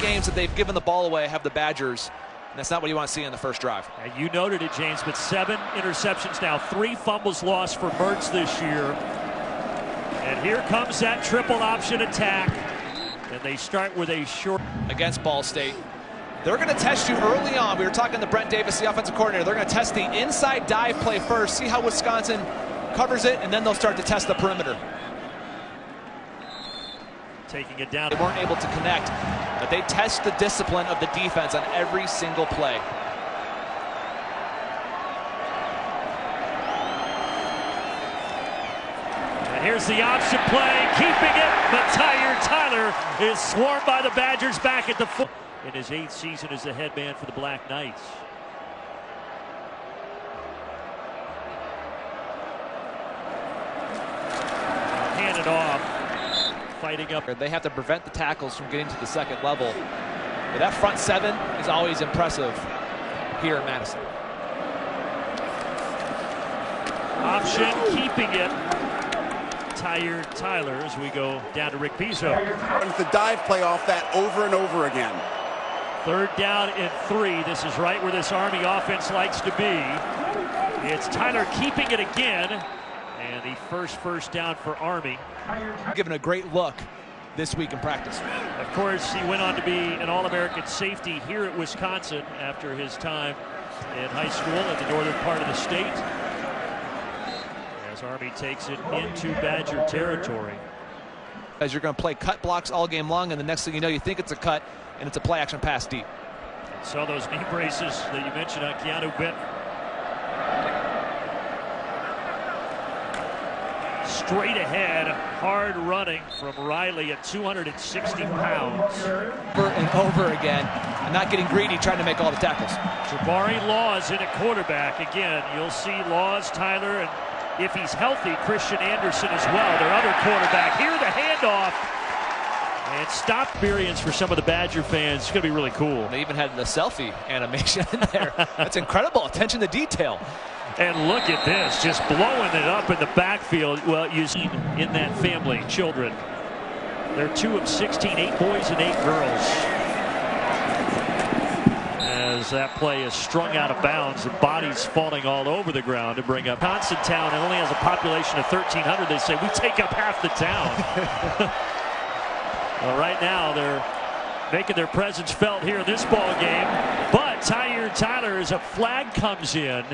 games that they've given the ball away have the Badgers. And that's not what you want to see in the first drive. And you noted it, James, but 7 interceptions now, 3 fumbles lost for Mertz this year. And here comes that triple option attack. And they start with a short. Against Ball State. They're going to test you early on. We were talking to Brent Davis, the offensive coordinator. They're going to test the inside dive play first, see how Wisconsin covers it, and then they'll start to test the perimeter. Taking it down. They weren't able to connect, but they test the discipline of the defense on every single play. And here's the option play, keeping it, but Tyler is swarmed by the Badgers back at the foot. In his 8th season as the head man for the Black Knights. Hand it off. Fighting up. They have to prevent the tackles from getting to the second level. But that front 7 is always impressive here in Madison. Option, keeping it. Tyler as we go down to Rick Pizzo. The dive play off that over and over again. 3rd down and 3. This is right where this Army offense likes to be. It's Tyler keeping it again. And the first down for Army. Given a great look this week in practice. Of course, he went on to be an All-American safety here at Wisconsin after his time in high school in the northern part of the state. As Army takes it into Badger territory. As you're going to play cut blocks all game long, and the next thing you know, you think it's a cut, and it's a play action pass deep. Saw those knee braces that you mentioned on Keanu Benton. Straight ahead, hard running from Riley at 260 pounds. Over and over again, and not getting greedy, trying to make all the tackles. Jabari Laws in at quarterback. Again, you'll see Laws, Tyler, and if he's healthy, Christian Anderson as well, their other quarterback. Here the handoff. And stop experience for some of the Badger fans. It's going to be really cool. They even had the selfie animation in there. That's incredible. Attention to detail. And look at this, just blowing it up in the backfield. Well, you see in that family, children. They're 2 of 16, 8 boys and 8 girls. As that play is strung out of bounds, the bodies falling all over the ground to bring up Town. It only has a population of 1,300. They say we take up half the town. Well, right now they're making their presence felt here in this ball game. But Tyler, as a flag comes in,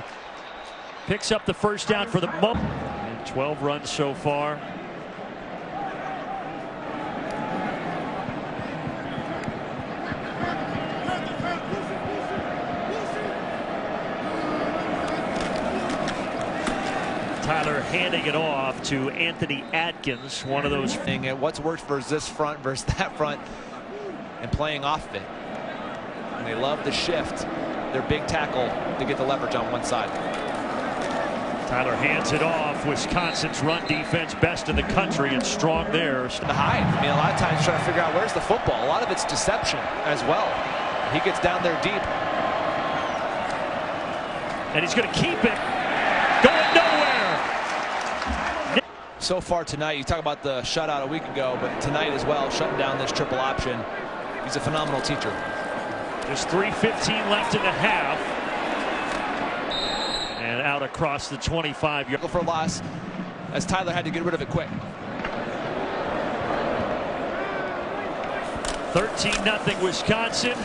picks up the first down for the moment. 12 runs so far. Tyler handing it off to Anthony Atkins, one of those. What's worked versus this front versus that front, and playing off of it. And they love the shift, their big tackle, to get the leverage on one side. Tyler hands it off. Wisconsin's run defense best in the country and strong there. The hide. I mean, a lot of times trying to figure out where's the football. A lot of it's deception as well. He gets down there deep. And he's going to keep it. Going nowhere. So far tonight, you talk about the shutout a week ago, but tonight as well, shutting down this triple option. He's a phenomenal teacher. Just 3:15 left in the half. And out across the 25-yard. For a loss, as Tyler had to get rid of it quick. 13-0 Wisconsin.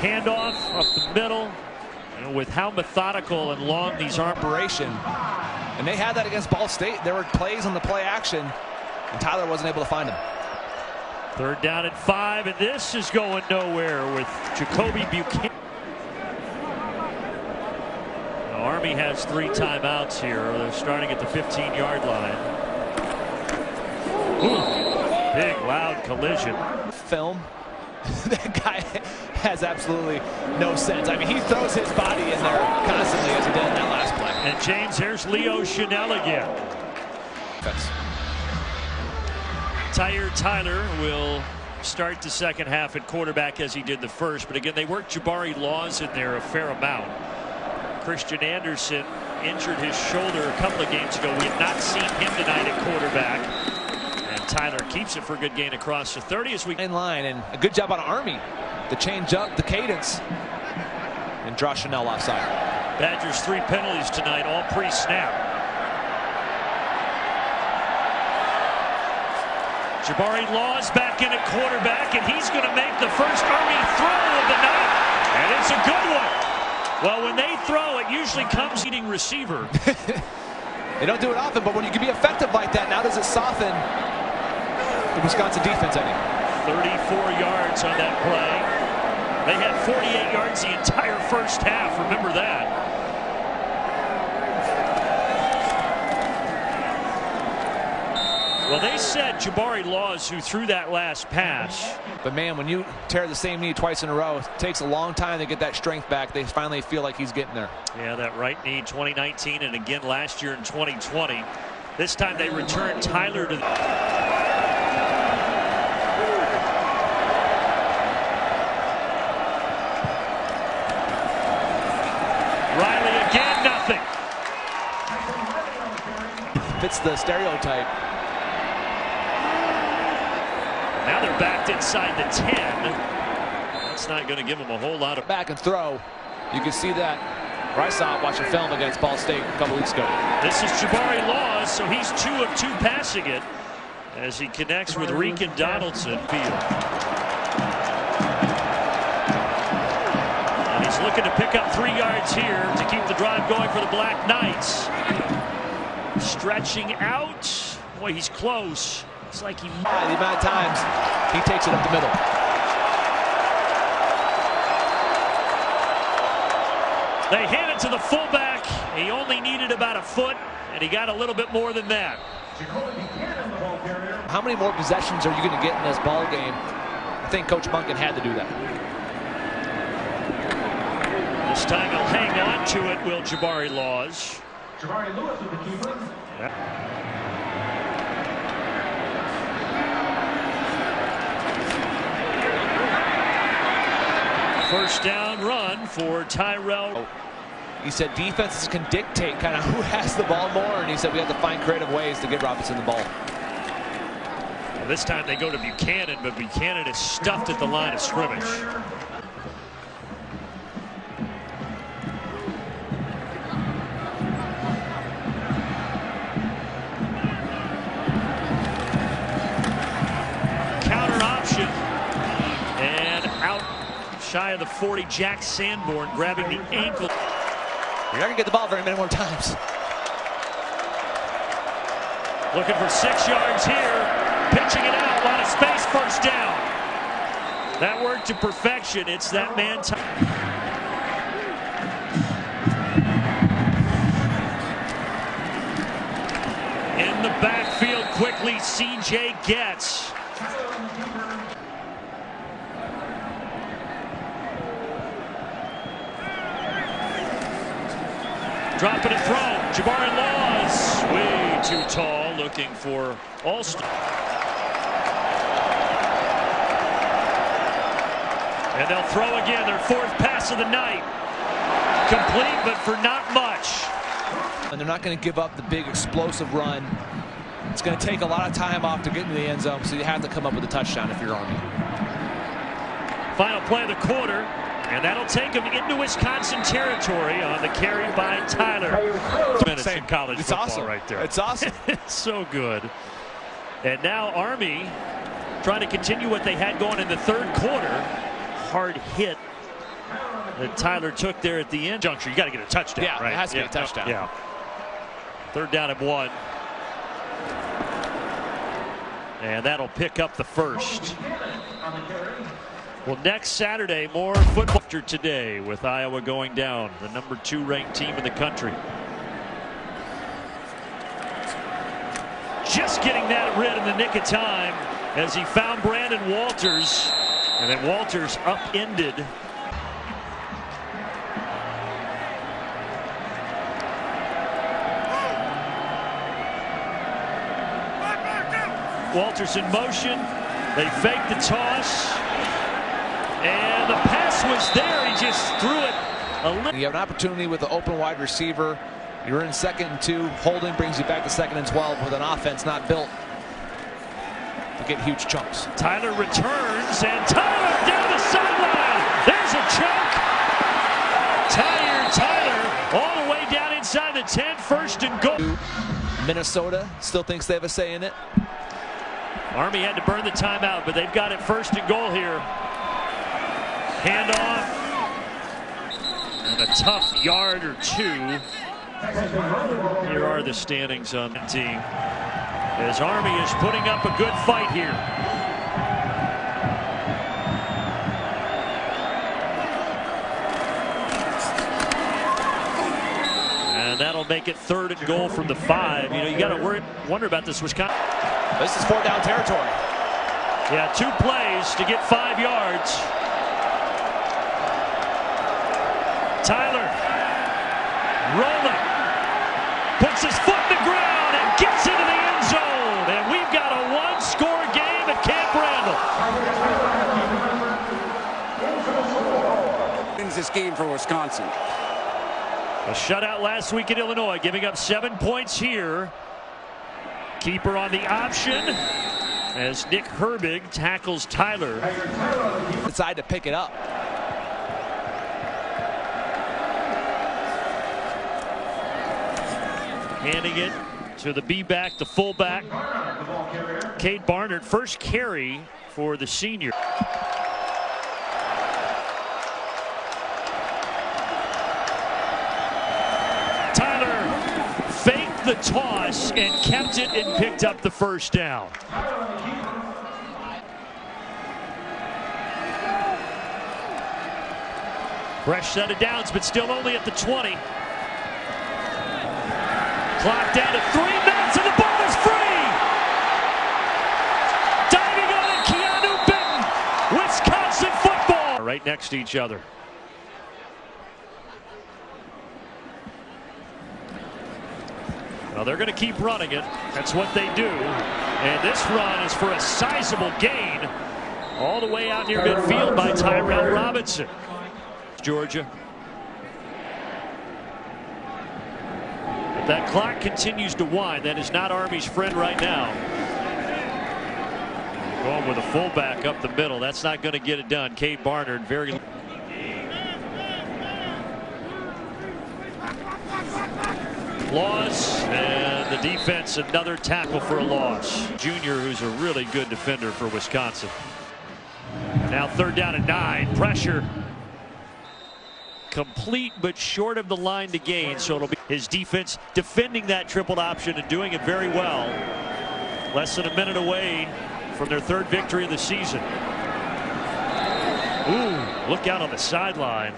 Handoff up the middle. And with how methodical and long these are. Operation. And they had that against Ball State. There were plays on the play action, and Tyler wasn't able to find him. 3rd down and 5, and this is going nowhere with Jacoby Buchanan. Now, Army has 3 timeouts here. They're starting at the 15-yard line. Ooh, big, loud collision. Film. That guy has absolutely no sense. I mean, he throws his body in there constantly as he did in that last play. And James, here's Leo Chanel again. That's... Tyler will start the second half at quarterback as he did the first. But again, they worked Jabari Laws in there a fair amount. Christian Anderson injured his shoulder a couple of games ago. We have not seen him tonight at quarterback. And Tyler keeps it for a good gain across the 30 as we in line, and a good job on Army to change up the cadence and draw Chanel offside. Badgers 3 penalties tonight, all pre-snap. Jabari Laws back in at quarterback, and he's going to make the first Army throw of the night, and it's a good one. Well, when they throw, it usually comes leading receiver. They don't do it often, but when you can be effective like that, now does it soften the Wisconsin defense any? 34 yards on that play. They had 48 yards the entire first half. Remember that. Well, they said Jabari Laws, who threw that last pass. But man, when you tear the same knee twice in a row, it takes a long time to get that strength back. They finally feel like he's getting there. Yeah, that right knee 2019 and again last year in 2020. This time they return Tyler to Riley again, nothing. Fits the stereotype. Now they're backed inside the 10. That's not going to give them a whole lot of back and throw. You can see that. I saw it watching film against Ball State a couple weeks ago. This is Jabari Laws, so he's 2 of 2 passing it as he connects with Regan Donaldson field. And he's looking to pick up 3 yards here to keep the drive going for the Black Knights. Stretching out. Boy, he's close. It's like he... The amount of times he takes it up the middle. They hand it to the fullback. He only needed about a foot, and he got a little bit more than that. How many more possessions are you going to get in this ball game? I think Coach Munkin had to do that. This time he'll hang on to it, will Jabari Laws. Jabari Lewis with the keeper. First down run for Tyrell. He said defenses can dictate kind of who has the ball more, and he said we have to find creative ways to get Robinson the ball. This time they go to Buchanan, but Buchanan is stuffed at the line of scrimmage. Counter option, and out shy of the 40, Jack Sanborn grabbing the ankle. You're not going to get the ball very many more times. Looking for 6 yards here. Pitching it out. A lot of space. First down. That worked to perfection. It's that man time. In the backfield quickly, CJ gets. Dropping and throw. Jabari Laws, way too tall, looking for Alston. And they'll throw again, their 4th pass of the night. Complete, but for not much. And they're not going to give up the big explosive run. It's going to take a lot of time off to get into the end zone, so you have to come up with a touchdown if you're Army. Final play of the quarter. And that'll take him into Wisconsin territory on the carry by Tyler. Minutes in college football awesome. Right there. It's awesome. It's so good. And now Army trying to continue what they had going in the 3rd quarter. Hard hit that Tyler took there at the end juncture. You got to get a touchdown. Yeah, right? It has to be a touchdown. Yeah. 3rd down and 1. And that'll pick up the first. Well, next Saturday, more football after today with Iowa going down, the number 2 ranked team in the country. Just getting that rid in the nick of time as he found Brandon Walters, and then Walters upended. Walters in motion. They fake the toss. And the pass was there. He just threw it a little. You have an opportunity with the open wide receiver. You're in 2nd and 2. Holding brings you back to 2nd and 12 with an offense not built to get huge chunks. Tyler returns, and Tyler down the sideline. There's a chunk. Tyler all the way down inside the 10, first and goal. Minnesota still thinks they have a say in it. Army had to burn the timeout, but they've got it first and goal here. Handoff. And a tough yard or two. Here are the standings on the team, as Army is putting up a good fight here. And that'll make it third and goal from the 5. You know, you got to wonder about this Wisconsin. This is 4th down territory. Yeah, 2 plays to get 5 yards. Tyler rolling, puts his foot in the ground and gets into the end zone. And we've got a 1-score game at Camp Randall. Wins this game for Wisconsin. A shutout last week in Illinois, giving up 7 points here. Keeper on the option as Nick Herbig tackles Tyler. Decide to pick it up. Handing it to the B-back, the fullback, Cade Barnard. First carry for the senior. Tyler faked the toss and kept it and picked up the first down. Fresh set of downs, but still only at the 20. Clock down to 3 minutes and the ball is free. Diving on it, Keanu Benton. Wisconsin football. Right next to each other. Well, they're going to keep running it. That's what they do. And this run is for a sizable gain all the way out near midfield by Tyrell Robinson. Georgia. But that clock continues to wind. That is not Army's friend right now. Going with a fullback up the middle. That's not going to get it done. Cade Barnard very. Loss, and the defense another tackle for a loss. Junior, who's a really good defender for Wisconsin. Now 3rd down and 9. Pressure. Complete but short of the line to gain, so it'll be his defense defending that tripled option and doing it very well. Less than a minute away from their 3rd victory of the season. Ooh, look out on the sideline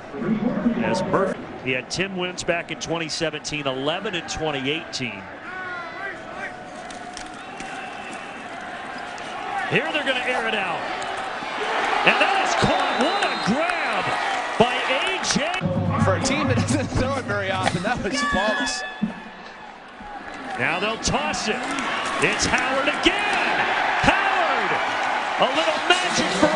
as Murphy. He had 10 wins back in 2017, 11 in 2018. Here they're going to air it out. And that is caught. What a grab by A.J. For a team that doesn't throw it very often, that was flawless. Now they'll toss it. It's Howard again. Howard! A little magic for